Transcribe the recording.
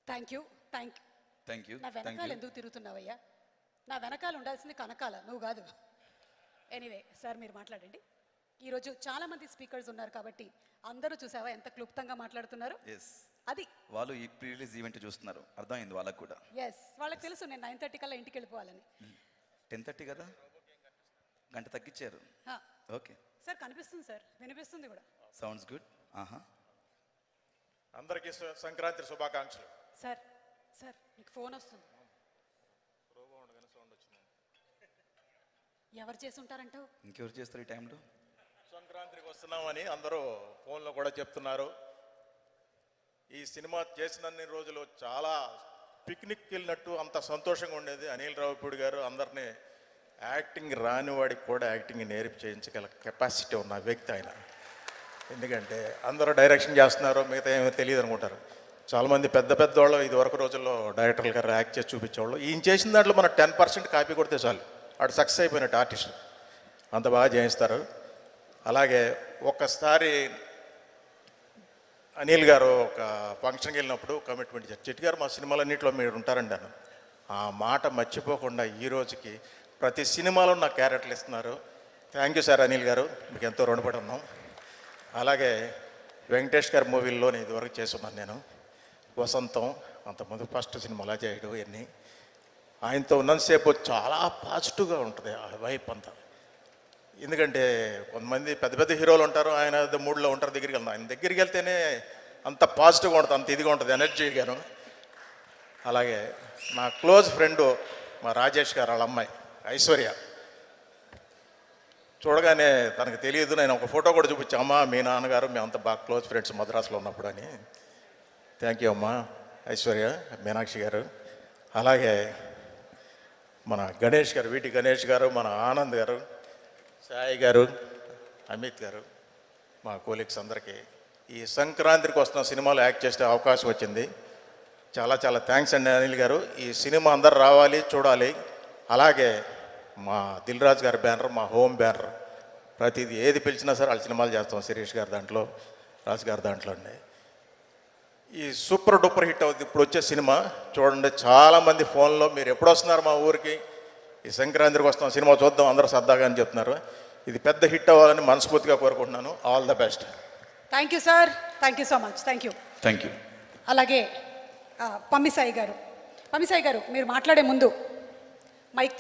Thank you thank you. Thank you. నా వెనకాల ఎందుకు తిరుగుతున్నావయ్యా? నా వెనకాల ఉండాల్సింది కనకాల, నువ్వు కాదు. ఎనీవే సార్, మీరు మాట్లాడండి. ఈరోజు చాలా మంది స్పీకర్స్ ఉన్నారు కాబట్టి అందరూ చూసావా ఎంత క్లుప్తంగా మాట్లాడుతున్నారు. అది వాళ్ళు ఈ ప్రీ రిలీజ్ ఈవెంట్ చూస్తున్నారు, అర్థమైంది వాళ్ళకు కూడా. ఎస్, వాళ్ళకి తెలుసు నేను 9:30 కల్లా ఇంటికి వెళ్ళిపోవాలని. 10:30 కదా, గంట తగ్గించారు. ఓకే సార్, కనిపిస్తుంది సార్, వినిపిస్తుంది కూడా. Sounds good. అందరికీ సంక్రాంతి శుభాకాంక్షలు. సార్ సార్, మీకు ఫోన్ వస్తుంది. ఎవరు చేసి ఉంటారంటావు? ఇంకెవరు చేస్తారు ఈ టైంలో? సంక్రాంతికి వస్తున్నామని అందరూ ఫోన్లో కూడా చెప్తున్నారు. ఈ సినిమా చేసినన్ని రోజులు చాలా పిక్నిక్కి వెళ్ళినట్టు అంత సంతోషంగా ఉండేది. అనిల్ రావిపూడి గారు అందరినీ యాక్టింగ్ రాని వాడికి కూడా యాక్టింగ్ నేర్పి చేయించగల కెపాసిటీ ఉన్న వ్యక్తి ఆయన. ఎందుకంటే అందరూ డైరెక్షన్ చేస్తున్నారు, మిగతా ఏమీ తెలియదు అనుకుంటారు. చాలామంది పెద్ద పెద్దవాళ్ళు ఇది వరకు రోజుల్లో డైరెక్టర్లు గారు యాక్ట్ చేసి చూపించేవాళ్ళు. ఈయన చేసిన దాంట్లో మనం 10% కాపీ కొడితే చాలు, వాడు సక్సెస్ అయిపోయినట్టు ఆర్టిస్ట్. అంత బాగా చేయిస్తారు. అలాగే ఒక్కసారి అనిల్ గారు ఒక ఫంక్షన్కి వెళ్ళినప్పుడు కమిట్మెంట్ ఇచ్చారు, చిట్టి గారు మా సినిమాలన్నింటిలో మీరు ఉంటారండి అన్న. ఆ మాట మర్చిపోకుండా ఈ రోజుకి ప్రతి సినిమాలో నాకు క్యారెక్టర్లు ఇస్తున్నారు. థ్యాంక్ యూ సార్ అనిల్ గారు, మీకు ఎంతో రుణపడి ఉన్నాం. అలాగే వెంకటేష్ గారి మూవీల్లోనే ఇదివరకు చేస్తున్నాను నేను. వసంతం, అంతకుముందు ఫస్ట్ సినిమాలా చేయడం, ఇవన్నీ ఆయనతో ఉన్నంతసేపు చాలా పాజిటివ్గా ఉంటుంది ఆ వైప్ అంతా. ఎందుకంటే కొంతమంది పెద్ద పెద్ద హీరోలు ఉంటారు, ఆయన మూడ్లో ఉంటారు, దగ్గరికి వెళ్తాం. ఆయన దగ్గరికి వెళ్తేనే అంత పాజిటివ్గా ఉంటుంది, అంత ఇదిగా ఉంటుంది, ఎనర్జీగాను. అలాగే నా క్లోజ్ ఫ్రెండ్ మా రాజేష్ గారు వాళ్ళ అమ్మాయి ఐశ్వర్య, చూడగానే తనకు తెలియదు, నేను ఒక ఫోటో కూడా చూపించాను, అమ్మ మీ నాన్నగారు మేమంతా బాగా క్లోజ్ ఫ్రెండ్స్ మద్రాసులో ఉన్నప్పుడు అని. థ్యాంక్ యూ అమ్మ ఐశ్వర్య, మీనాక్షి గారు. అలాగే మన గణేష్ గారు, వీటి గణేష్ గారు, మన ఆనంద్ గారు, సాయి గారు, అమిత్ గారు, మా కోలీగ్స్ అందరికీ ఈ సంక్రాంతికి వస్తున్న సినిమాలో యాక్ట్ చేసే అవకాశం వచ్చింది. చాలా చాలా థ్యాంక్స్ అండి అనిల్ గారు. ఈ సినిమా అందరు రావాలి, చూడాలి. అలాగే మా దిల్ రాజు గారి బ్యానర్, మా హోమ్ బ్యానర్, ప్రతిదీ ఏది పిలిచినా సరే వాళ్ళ సినిమాలు చేస్తాం. శిరీష్ గారి దాంట్లో, రాజు గారి దాంట్లో అండి. ఈ సూపర్ డూపర్ హిట్ అవుతుంది ఇప్పుడు వచ్చే సినిమా. చూడండి, చాలామంది ఫోన్లో మీరు ఎప్పుడు వస్తున్నారు మా ఊరికి, ఈ సంక్రాంతికి వస్తాం, సినిమా చూద్దాం అందరూ సరదాగా అని చెప్తున్నారు. ఇది పెద్ద హిట్ అవ్వాలని మనస్ఫూర్తిగా కోరుకుంటున్నాను. All the best. Thank you sir, thank you so much. Thank you. అలాగే పమ్మిసాయి గారు, మీరు మాట్లాడే ముందు మైక్